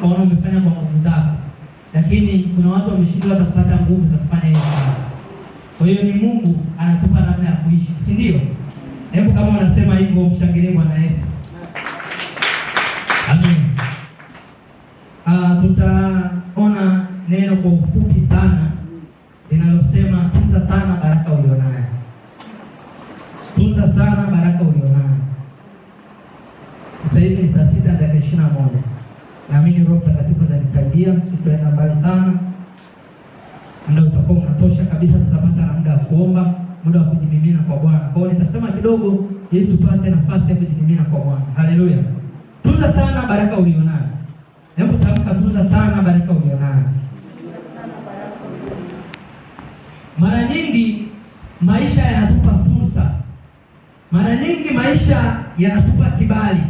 ukaona umefanya kwa nguvu zako, lakini kuna watu wameshindwa hata kupata nguvu za kufanya hiyo kazi. Kwa hiyo ni Mungu anatupa namna ya kuishi, si ndio? Hebu kama unasema hivyo, mshangilie Bwana Yesu. Amen. Tutaona neno kwa ufupi sana linalosema tunza sana baraka ulionayo. Tunza sana baraka ulionayo. Sasa hivi ni saa 6:21. Naamini Roho Mtakatifu atanisaidia, sitaenda mbali sana. Muda utakuwa unatosha kabisa, tutapata na muda wa kuomba, muda wa kujimimina kwa Bwana. Kwa hiyo nitasema kidogo ili tupate nafasi ya kujimimina kwa Bwana. Haleluya. Tunza sana baraka ulionayo. Hebu tamka, tunza sana baraka ulionayo. Mara nyingi maisha yanatupa fursa. Mara nyingi maisha yanatupa kibali.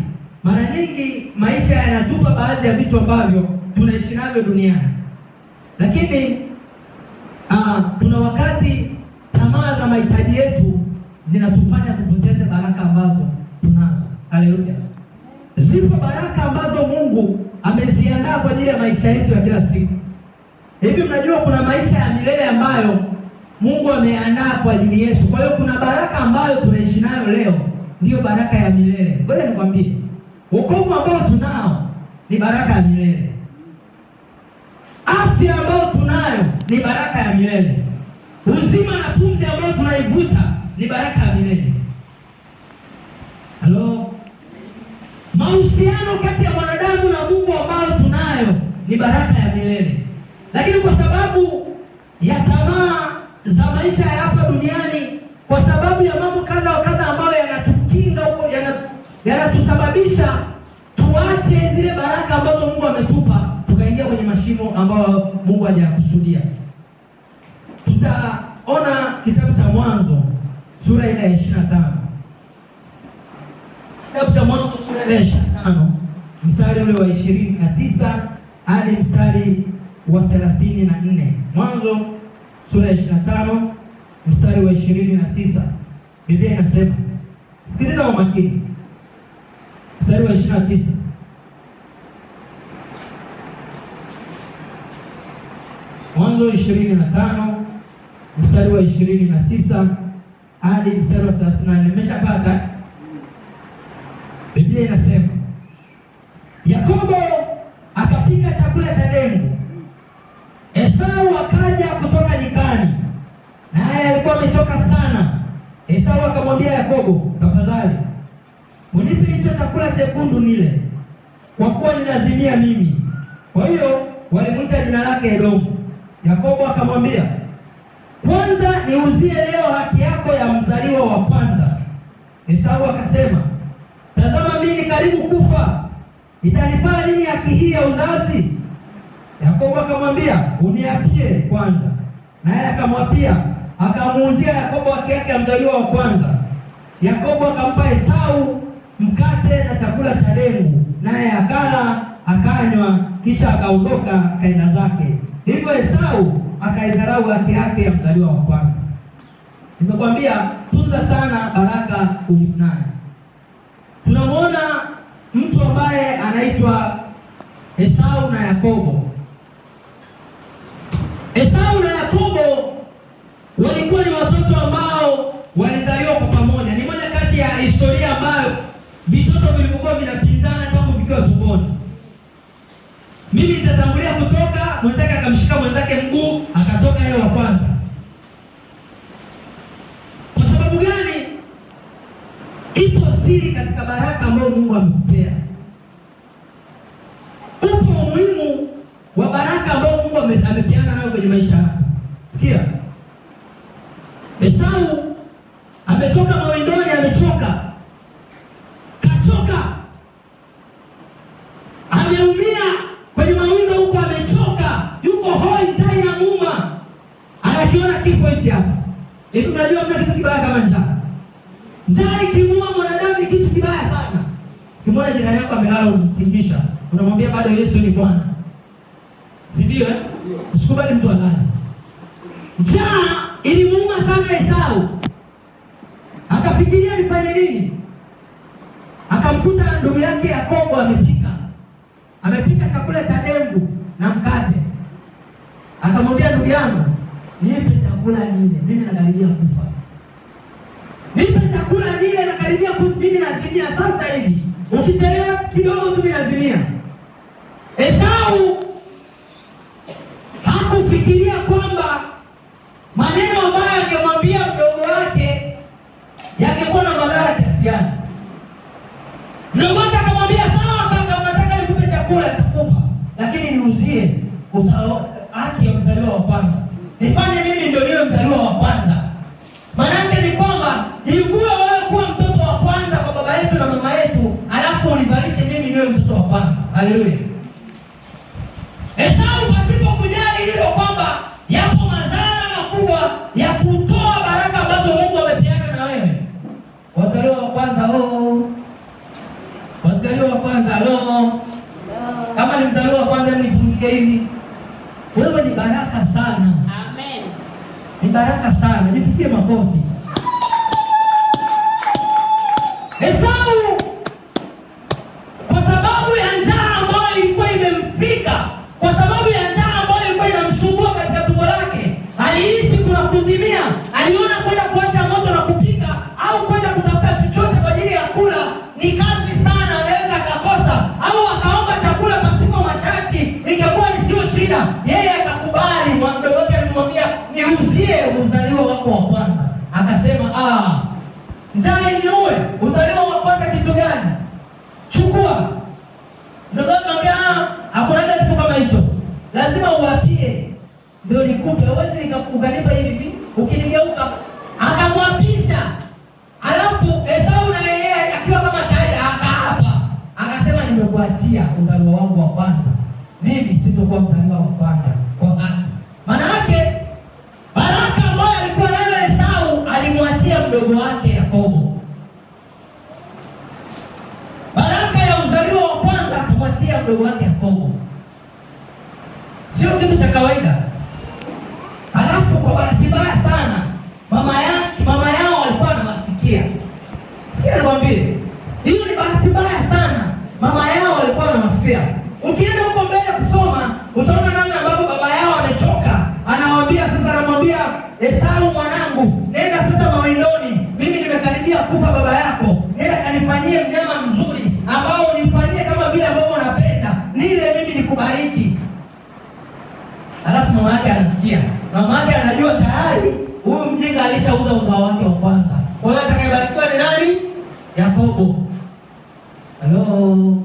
Mara nyingi maisha yanatupa baadhi ya vitu ambavyo tunaishi navyo duniani. Lakini kuna wakati tamaa za mahitaji yetu zinatufanya tupoteze baraka ambazo tunazo. Haleluya. Zipo baraka ambazo Mungu ameziandaa kwa ajili ya maisha yetu ya kila siku. Hivi mnajua kuna maisha ya milele ambayo Mungu ameandaa kwa ajili yetu. Kwa hiyo kuna baraka ambayo tunaishi nayo leo, ndiyo baraka ya milele. Ngoja nikwambie, wokovu ambao tunao ni baraka ya milele. Afya ambayo tunayo ni baraka ya milele. Uzima na pumzi ambayo tunaivuta ni baraka ya milele. Halo? Mahusiano kati ya mwanadamu na Mungu ambayo tunayo ni baraka ya milele. Lakini kwa sababu ya tamaa za maisha ya hapa duniani, kwa sababu ya mambo kadha wa kadha ambayo yanatukinga huko, yanatusababisha tuache zile baraka ambazo Mungu ametupa, tukaingia kwenye mashimo ambayo Mungu hajakusudia. Tutaona kitabu cha Mwanzo sura ile ya 25. Kitabu cha Mwanzo sura ile ya 25 mstari ule wa 29 hadi mstari wa 34. Mwanzo sura ya 25 mstari wa 29. Biblia inasema, sikiliza kwa makini. Mstari wa 29. Mwanzo 25 mstari wa 29 hadi mstari wa 34. Nimeshapata. Biblia inasema, Yakobo akapika chakula cha dengu. Esau akaja kutoka nyikani, naye alikuwa amechoka sana. Esau akamwambia Yakobo, tafadhali unipe hicho chakula chekundu nile, kwa kuwa ninazimia mimi. Kwa hiyo walimwita jina lake Edomu. Yakobo akamwambia, kwanza niuzie leo haki yako ya mzaliwa wa kwanza. Esau akasema, tazama mimi ni karibu kufa, itanifaa nini haki hii ya uzazi? Yakobo akamwambia, uniapie kwanza. Naye akamwapia, akamuuzia Yakobo haki yake ya mzaliwa wa kwanza. Yakobo akampa Esau mkate na chakula cha dengu, naye akala akanywa, kisha akaondoka kaenda zake. Hivyo Esau akaidharau haki yake ya mzaliwa wa kwanza. Nimekwambia tunza sana baraka ulionayo. Tunamwona mtu ambaye anaitwa Esau na Yakobo. Esau na Yakobo walikuwa ni watoto ambao walizaliwa kwa pamoja. Ni moja kati ya historia ambayo vitoto vilivyokuwa vinapinzana tangu vikiwa tumboni. Mimi nitatangulia kutoka, mwenzake akamshika mwenzake mguu, akatoka yeye wa kwanza. Kwa sababu gani? Ipo siri katika baraka ambayo Mungu amekupea. Upo umuhimu wa baraka ambayo Mungu amepeana nayo kwenye maisha yako. Sikia. Esau ametoka mawindoni, amechoka. Kachoka. Ameumia kwenye mawindo huko, amechoka. Yuko hoi, tai na muuma. Anakiona kifo hichi hapa. Hivi unajua kuna kitu kibaya kama njaa. Njaa ikimuua mwanadamu ni kitu kibaya sana. Kimwona jirani yako amelala, umtingisha, unamwambia bado Yesu ni Bwana. Si ndio? Usikubali mtu alale. Njaa ilimuuma sana Esau. Akafikiria nifanye nini? Akamkuta ndugu yake Yakobo amepika chakula cha ndugu yangu, nipe chakula nile, mimi nakaribia kufa. Nipe chakula nile, nakaribia kufa, mimi nazimia sasa hivi. Ukichelewa kidogo tu mimi nazimia. Esau hakufikiria kwamba maneno ambayo angemwambia mdogo wake yangekuwa na madhara kiasi gani. Mdogo wake akamwambia, sawa kaka, unataka nikupe chakula nitakupa, lakini niuzie haki ya mzaliwa wa kwanza. Nifanye mimi ndio niwe mzaliwa wa kwanza. Maana yake ni kwamba ikuwe wewe kuwa mtoto wa kwanza kwa baba yetu na mama yetu, alafu univalishe mimi niwe mtoto wa kwanza. Haleluya. Esau pasipo kujali hilo kwamba yapo madhara makubwa ya kutoa baraka ambazo Mungu amepeana na wewe. Wazaliwa wa kwanza, wazaliwa wa kwanza, kama ni mzaliwa wa kwanza mnipungie hivi. Wewe ni baraka sana. Amen. Ni baraka sana. Nipigie makofi. Esau kwa sababu ya njaa ambayo ilikuwa imemfika, kwa sababu ya njaa ambayo ilikuwa inamsumbua katika tumbo lake, alihisi kuna kuzimia. Aliona kwenda kuwasha moto na kupika au kwenda kutafuta chochote kwa ajili ya kula ni kazi sana, anaweza akakosa, au akaomba chakula pasipo masharti, ingekuwa ni sio shida. Yeye akakubali. Mdogo wake alimwambia, niuzie uzaliwa wako wa kwanza. Akasema, njaa iniue, uzaliwa wa kwanza kitu gani? Chukua. Ndugu anamwambia, hakuna kitu kama hicho. Lazima uwapie ndio nikupe. Huwezi nikakukanipa hivi ukinigeuka. Akamwapisha. Alafu Esau na yeye akiwa kama tayari akaapa. Akasema, nimekuachia uzaliwa wangu wa kwanza. Mimi sitakuwa mzaliwa wa kwanza kwa haki. Maana yake baraka ambayo alikuwa nayo Esau alimwachia mdogo wake Yakobo. Baraka ya uzaliwa wa kwanza akamwachia mdogo wake Yakobo. Sio kitu cha kawaida. Alafu kwa bahati mbaya sana mama yao walikuwa wanawasikia. Sikia nikwambie. Hiyo ni bahati mbaya sana. Mama yao walikuwa wanawasikia. Ukienda huko mbele kusoma, utaona namna ambavyo baba yao amechoka. Anamwambia Esau, mwanangu, nenda sasa mawindoni. Mimi nimekaribia kufa baba yako. Nenda kanifanyie mnyama mzuri ambao unifanyie kama vile ambavyo unapenda. Nile mimi nikubariki. Alafu mama yake anasikia. Mama yake anajua tayari huyu mjinga alishauza uzao wake wa kwanza. Kwa hiyo atakayebarikiwa ni nani? Yakobo. Halo.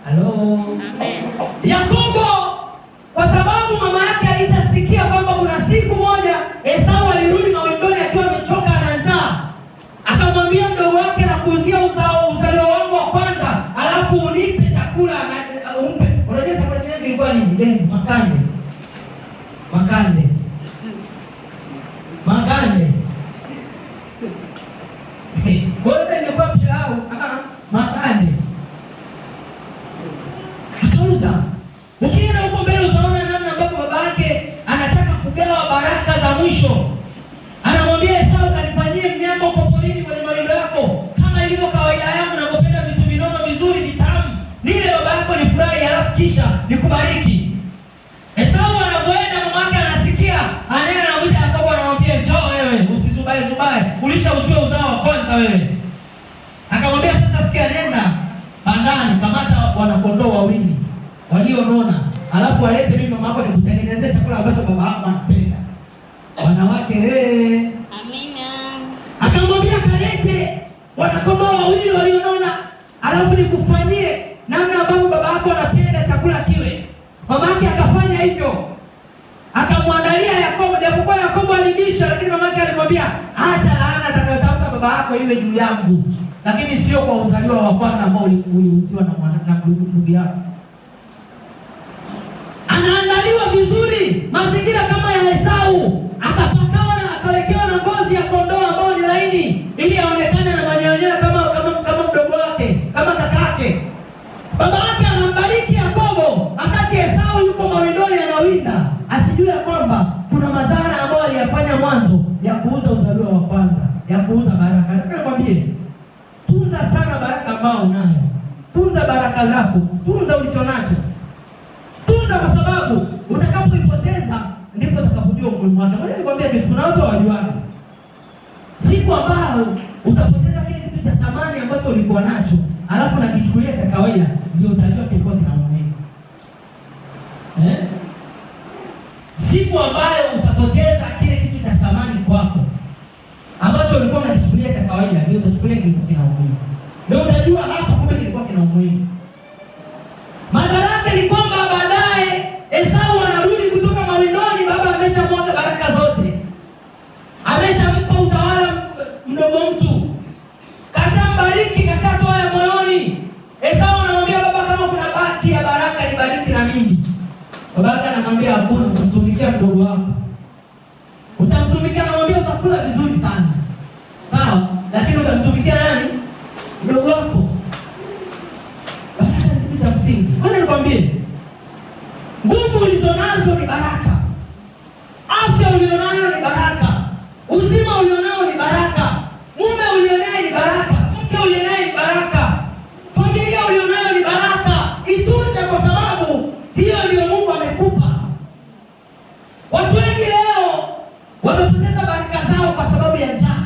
Amen. Yakobo, kwa sababu mama yake alishasikia kwamba kuna siku moja Esau alirudi mawindoni akiwa amechoka na njaa. Akamwambia mdogo wake, na kuuzia uzaliwa wangu wa kwanza, alafu unipe chakula na umpe. Unajua chakula chenyewe kilikuwa nini? Makande. Bora ingekuwa pilau, makande. Akauza. Ukienda huko mbele utaona namna ambapo baba yake anataka kugawa baraka za mwisho. Anamwambia Esau, kanifanyie mnyama uko porini kwenye mawindo yako, kama ilivyo kawaida yangu, ninapopenda vitu vinono vizuri vitamu. Nile baba yako nifurahi, halafu kisha nikubariki. Esau anapoenda mama yake anasikia, anaenda na mwita Yakobo, anamwambia, njoo wewe, usizubae, ulishauziwa uzao wa kwanza wewe. Akamwambia, sasa sikia, nenda bandani, kamata wanakondoo wawili walionona, alafu walete mimi mama yako nikutengenezee chakula ambacho baba yako anapenda. Wanawake amina. Akamwambia, kalete wanakondoo wawili walionona, alafu nikufanyie namna ambavyo baba yako anapenda chakula kiwe. Mama yake akafanya hivyo. Akamwandalia Yakobo, japokuwa Yakobo alibisha, lakini mama yake alimwambia, acha laana atakayotamka baba yako iwe juu yangu, lakini sio kwa uzaliwa wa kwanza ambao ulihusiwa na ndugu yako. Anaandaliwa vizuri, mazingira kama ya Esau, akapakawa na akawekewa na ngozi ya kondoo ambao ni laini, ili aonekane na manyoya kama mdogo wake, kama kakake. Baba yake anambariki Yakobo, wakati Esau yuko mawindoni anawinda, asijue kwamba kuna madhara ambayo aliyafanya mwanzo ya kuuza uzaliwa wa kwanza, ya kuuza baraka. Nakwambie, tunza sana baraka ambayo unayo. Tunza baraka zako, tunza ulicho nacho. Tunza, kwa sababu utakapoipoteza ndipo ndio umuhimu wake. Ngoja nikwambie kitu, kuna watu hawajuaga. Siku ambayo utapoteza kile kitu cha thamani ambacho ulikuwa nacho, alafu na kichukulia cha kawaida, ndio utajua kilikuwa kina umuhimu. Siku ambayo utapoteza kile kitu cha thamani kwako ambacho ulikuwa unakichukulia cha kawaida, ndio utachukulia kilikuwa kina umuhimu. Ndio utajua hapa kumbe kilikuwa kina umuhimu. Madhara yake ni kwamba baadaye Esau anarudi kutoka mawindoni, baba ameshamwaga baraka zote. Ameshampa utawala mdogo mtu. Kashambariki, kashatoa ya moyoni. Esau anamwambia baba, kama kuna baki ya baraka nibariki na mimi. Baba anamwambia hakuna, utamtumikia mdogo wako. Utamtumikia, anamwambia utakula vizuri sana. Sawa, lakini utamtumikia nani? Mdogo wako. Baraka ni kitu cha msingi. Ngoja nikwambie. Nguvu ulizonazo ni baraka. Afya ulionayo ni baraka. Uzima ulionao ni baraka. Mume ulionaye ni baraka. Mke ulionaye ni baraka. Familia ulionayo ni baraka. Itunze kwa sababu hiyo ndio Mungu amekupa. Watu wengi leo wamepoteza baraka zao kwa sababu ya njaa.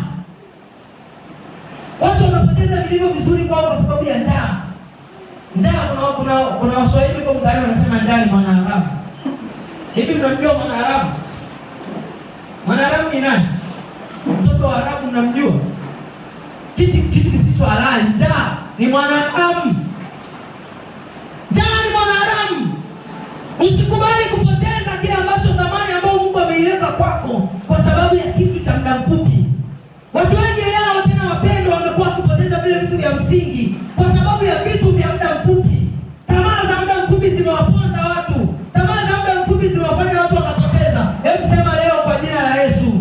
Watu wamepoteza vilivyo vizuri kwao kwa sababu ya njaa. Njaa, kuna Waswahili kwa mtaani wanasema njaa ni mwanaharamu. Hivi mnamjua mwanaharamu? Mwanaharamu ni nani? Mtoto wa Arabu mnamjua? Kitu kisicho halali. Njaa ni mwanaharamu. Njaa ni mwanaharamu. Usikubali kupoteza kile ambacho thamani ambayo Mungu ameiweka kwako kwa sababu ya kitu cha muda mfupi. Watu wengi leo tena wapendwa wamekuwa wakipoteza vile vitu vya msingi kwa sababu ya vitu vya muda mfupi. Tamaa za muda mfupi zimewaponza watu. Tamaa za muda mfupi zimewafanya watu wakapoteza. Hebu sema leo kwa jina la Yesu.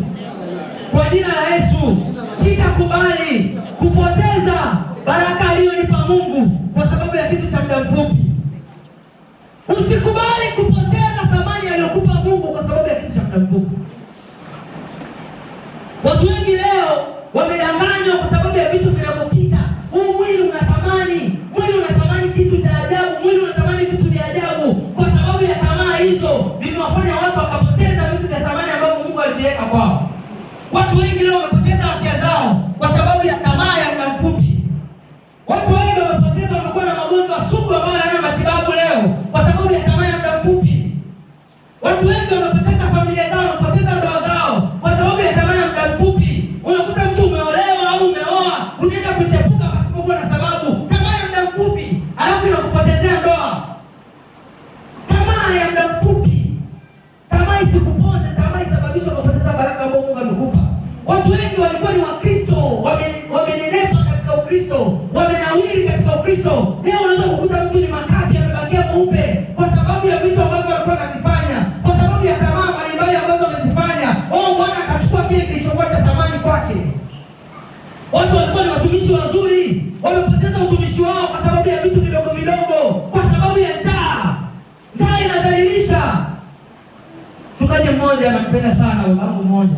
Kwa jina la Yesu, sitakubali kupoteza baraka aliyonipa Mungu kwa sababu ya kitu cha muda mfupi. Usikubali kupoteza thamani aliyokupa Mungu kwa sababu ya kitu cha muda mfupi. Watu wengi leo wamedanganywa kwa sababu ya vitu vinavyopita. Huu mwili unatamani, mwili unatamani kitu cha ajabu, mwili unatamani vitu vya ajabu. Kwa sababu ya tamaa hizo vimewafanya watu wakapoteza vitu vya thamani ambavyo Mungu aliviweka kwao. Watu wengi leo wamepoteza afya zao kwa sababu ya tamaa ya muda mfupi. Watu wengi wamepoteza, wamekuwa na magonjwa sugu ambayo hayana matibabu leo kwa sababu ya tamaa ya muda mfupi. Watu wengi wamepoteza familia zao, wamepoteza ndoa zao kwa sababu ya tamaa ya muda mfupi. Unakuta mtu umeolewa au umeoa, unaenda kuchepuka pasipokuwa na sababu. Tamaa ya muda mfupi, alafu inakupotezea ndoa. Tamaa ya muda mfupi. Tamaa isikuponze, tamaa isababisha kupoteza baraka ambayo Mungu amekupa. Watu wengi walikuwa ni Wakristo, wamenenepa katika Ukristo, wamenawiri katika Ukristo. Leo unaweza kukuta mtu ni makapi, amebakia mweupe kwa sababu ya vitu ambavyo alikuwa anavifanya, kwa sababu ya tamaa mbalimbali ambazo amezifanya. Bwana akachukua kile kilichokuwa cha thamani kwake. Watu walikuwa ni watumishi wazuri, wamepoteza utumishi wao kwa sababu ya vitu vidogo vidogo, kwa sababu ya njaa. Njaa inadhalilisha. Mchungaji mmoja anampenda sana babangu mmoja.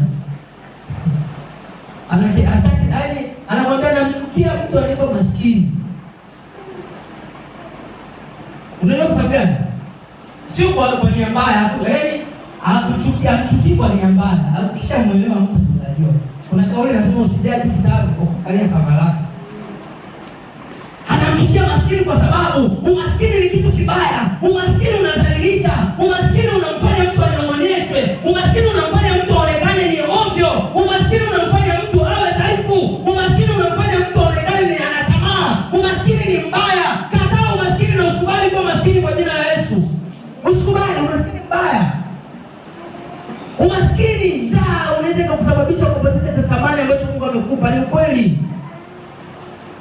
Anakwambia namchukia mtu alipo maskini. Unajua kwa sababu gani? Sio kwa nia mbaya tu, yaani amchukii kwa nia mbaya. Ukishamuelewa mtu unajua. Kuna kauli inasema usijaji kitabu kwa kuangalia kama lako. Anamchukia maskini kwa sababu umaskini ni kitu kibaya. Umaskini unadhalilisha. Umaskini unamfanya mtu anyong'onyeshwe. Umaskini unamfanya mtu aonekane ni ovyo. Umaskini unamfanya mtu awe dhaifu. Umaskini unamfanya mtu aonekane ni ana tamaa. Umaskini ni mbaya. Kataa umaskini na usikubali kuwa maskini kwa jina la Yesu. Usikubali umaskini mbaya. Umaskini, njaa unaweza kukusababisha kupoteza thamani ambayo Mungu amekupa. Ni ukweli.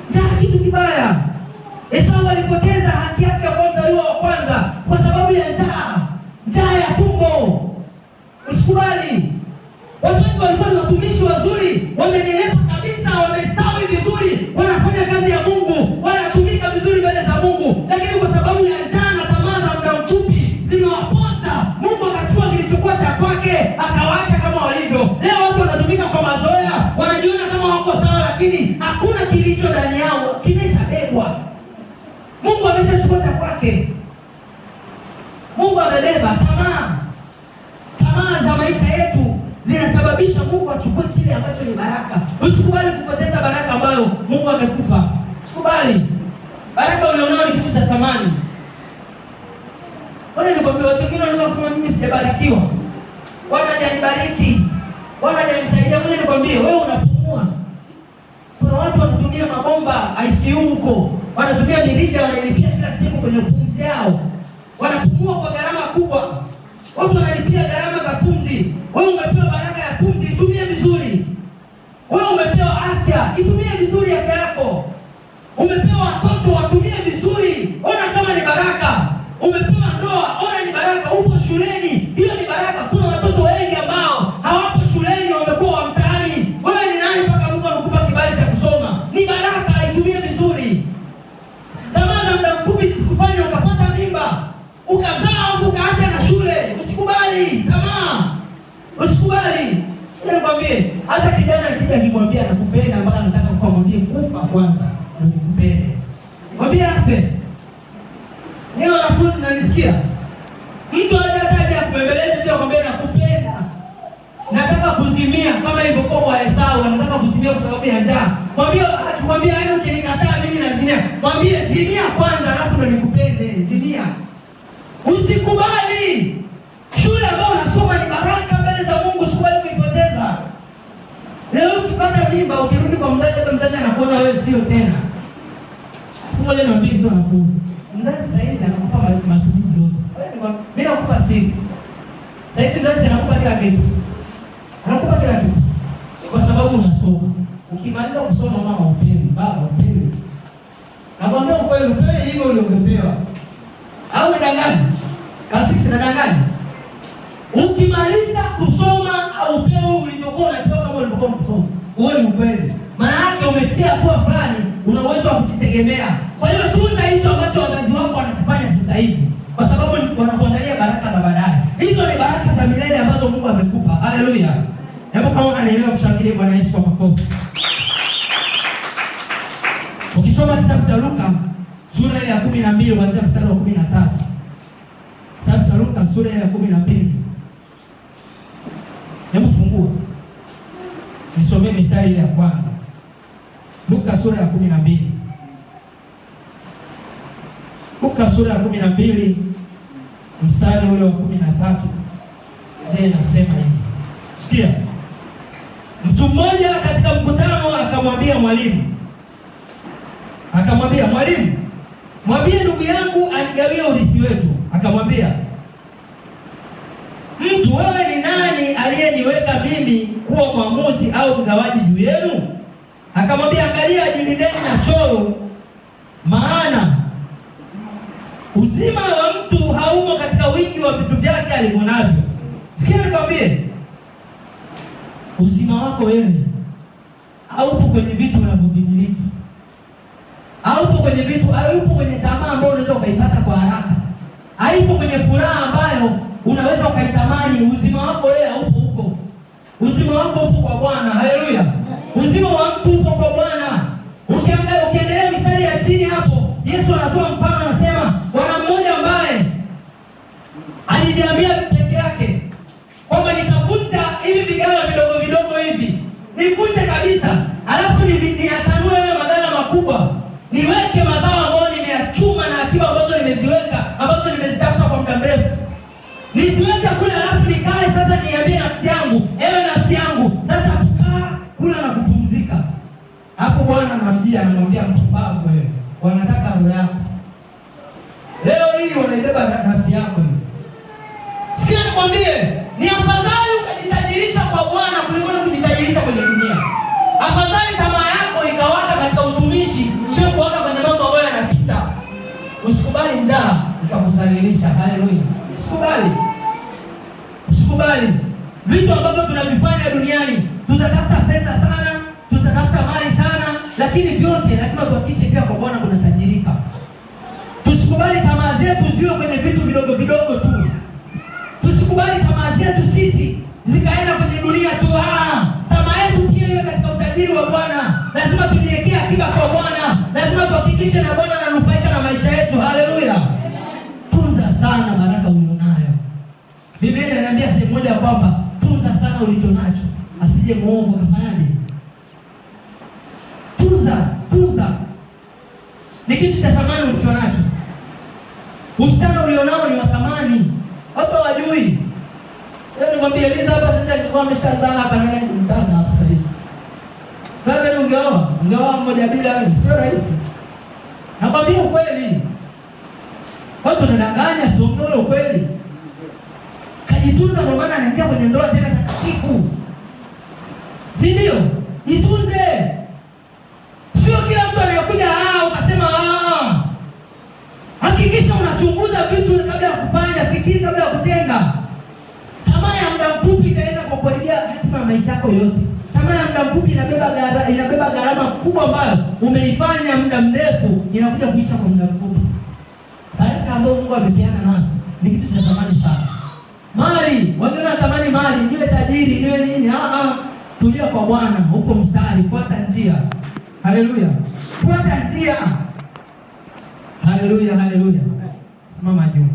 Njaa kitu kibaya. Esau alipoteza haki yake ya kuzaliwa wa kwanza kwa sababu ya njaa. Njaa ya tumbo. Usikubali. Watu wengi walikuwa ni watumishi wazuri, wamenenepa kabisa, wamestawi vizuri, wanafanya kazi ya Mungu, wanatumika vizuri mbele za Mungu, lakini kwa sababu ya njaa na tamaa za muda mfupi zimewaponza. Mungu akachukua kilichokuwa cha kwake akawaacha kama walivyo. Leo watu wanatumika kwa mazoea, wanajiona kama wako sawa, lakini hakuna kilicho ndani yao, kimeshabebwa. Mungu ameshachukua cha kwake. Mungu amebeba tamaa za maisha yetu zinasababisha Mungu achukue kile ambacho ni baraka. Usikubali kupoteza baraka ambayo Mungu amekupa. Usikubali. Baraka ulionao ni kitu cha thamani. Wale nikwambia, watu wengine wanaweza kusema mimi sijabarikiwa. Bwana hajanibariki. Bwana hajanisaidia. Wale nikwambia, wewe unapumua. Kuna watu wanatumia mabomba ICU huko. Wanatumia mirija, wanailipia kila siku kwenye pumzi yao. Wanapumua kwa gharama kubwa. Watu wanalipia gharama za pumzi. Wewe umepewa baraka ya pumzi, itumie vizuri. Wewe umepewa afya, itumie vizuri afya yako. Umepewa watoto, watumie vizuri. Ona kama ni baraka. Umepewa ndoa, ona ni baraka. Upo shuleni, hiyo ni baraka. Kuna watoto wengi ambao hawapo shuleni, wamekuwa wa mtaani. Wewe ni nani mpaka Mungu amekupa kibali cha kusoma? Ni baraka, itumie vizuri. Tamaa za muda mfupi zisikufanye ukapata mimba, ukazaa ukaacha na shule. Usikubali tamaa. Usikubali. Nikwambie, hata kijana akija akikwambia nakupenda mpaka nataka kufa, mwambie kufa kwanza nikupende. Mwambie afe. Ni wanafunzi mnanisikia? Mtu hataja kubembeleza pia kwambia nakupenda. Nataka kuzimia kama hivyo kwa Esau, anataka kuzimia kwa sababu ya njaa. Mwambie, akikwambia hayo ukinikataa mimi nazimia. Mwambie zimia kwanza alafu ndo nikupende. Zimia. Usikubali. Shule ambayo unasoma ni baraka mbele za Mungu, usikubali kuipoteza. Leo ukipata mimba, ukirudi kwa mzazi, hata mzazi anakuona wewe sio tena. Mmoja na mbili ndio wanafunzi. Mzazi sasa hivi anakupa matumizi yote. Mimi nakupa siri. Sasa hivi mzazi anakupa kila kitu. Anakupa kila kitu. Kwa sababu unasoma. Ukimaliza kusoma mama upewe, baba upewe. Nakwambia ukweli, upewe hivyo uliopewa. Au ndangani? Kasisi nadangani. Ukimaliza kusoma au upewe ulivyokuwa unapewa kama ulivyokuwa unasoma. Huo ni ukweli. Maana yake umefikia hatua fulani, una uwezo wa kujitegemea. Kwa hiyo tunza hicho ambacho wazazi wako wanakifanya sasa hivi, kwa sababu wanakuandalia baraka za baadaye. Hizo ni baraka za milele ambazo Mungu amekupa. Haleluya. Hebu kama unanielewa, mshangilie Bwana Yesu kwa makofi. Ukisoma kitabu cha Luka sura ya 12 kuanzia mstari wa 13. Kitabu cha Luka sura ya 12. Hebu fungua. Nisomee mistari ile ya kwanza. Luka sura ya 12. Luka sura ya 12 mstari ule wa 13. Ndiye nasema hivi. Sikia. Mtu mmoja katika mkutano akamwambia mwalimu. Akamwambia, mwalimu, mwambie ndugu yangu anigawie urithi wetu. Akamwambia, mtu wewe ni nani aliyeniweka mimi kuwa mwamuzi au mgawaji juu yenu? Akamwambia, angalia, jilindeni na choyo, maana uzima wa mtu haumo katika wingi wa vitu vyake alivyonavyo. Sikia nikwambie, uzima wako wewe haupo kwenye vitu unavyovimiliki. Haupo kwenye vitu, haupo kwenye tamaa ambayo unaweza ukaipata kwa haraka. Haipo kwenye furaha ambayo unaweza ukaitamani. Uzima wako wewe haupo huko. Uzima wako upo kwa Bwana. Haleluya. Uzima wa mtu upo kwa Bwana. Ukiendelea mistari ya chini hapo, Yesu anatoa mfano, anasema bwana mmoja ambaye alijiambia peke yake kwamba nitavunja hivi vigala vidogo vidogo hivi, nivunje kabisa, alafu niyatanue hayo magala makubwa, niweke mazao ambayo nimeyachuma na akiba ambazo nimeziweka, ambazo nimezitafuta kwa muda mrefu, niziweke kule, alafu nikae sasa niambie nafsi yangu, ewe nafsi yangu, sasa kaa kula na kupumzika. Hapo Bwana anamwambia mpumbavu wewe, wanataka roho yako. Leo hii wanaibeba nafsi yako hiyo. Sikia nikwambie, ni afadhali ukajitajirisha kwa Bwana kuliko kujitajirisha kwenye dunia. Afadhali tamaa yako ikawaka katika utumishi, sio kuwaka kwenye mambo ambayo yanapita. Usikubali njaa ikakudhalilisha. Haleluya. Usikubali. Usikubali. Vitu ambavyo tunavifanya duniani, tutatafuta pesa sana, tutatafuta mali sana, lakini vyote lazima tuhakikishe pia kwa Bwana kuna tajirika. Tusikubali tamaa zetu ziwe kwenye vitu vidogo vidogo tu. Tusikubali tamaa zetu sisi zikaenda kwenye dunia tu. Tamaa yetu pia iwe katika utajiri wa Bwana. Lazima tujiwekee akiba kwa Bwana. Lazima tuhakikishe na Bwana ananufaika na maisha yetu. Haleluya. Tunza sana baraka ulionayo. Biblia inaniambia sehemu moja kwamba tunza sana ulicho nacho, asije muovu akafanyaje. Tunza ni kitu cha thamani ulicho nacho. Usichana ulionao ni wa thamani. Watu hawajui. Leo nikwambia Eliza hapa sasa alikuwa ameshazaa hapa na nani kumtaka hapa sasa hivi. Wewe ungeoa mmoja bila wewe, sio rahisi. Nakwambia ukweli. Watu wanadanganya, sio ule ukweli. Kajitunza ndio maana anaingia kwenye ndoa tena takatifu. Si ndio? Jitunze. Sio kila mtu anayokuja ukasema hakikisha unachunguza vitu kabla ya kufanya, fikiri kabla ya kutenda. Tamaa ya muda mfupi inaweza kukuharibia hatima ya maisha yako yote. Tamaa ya muda mfupi inabeba gharama kubwa ambayo umeifanya muda mrefu, inakuja kuisha kwa muda mfupi. Baraka ambayo Mungu amepeana nasi ni kitu cha thamani sana. Mali, wengine wanatamani mali, niwe tajiri, niwe nini? Tulia kwa Bwana, huko mstari, fuata njia. Haleluya. Fuata njia. Haleluya. Simama juu.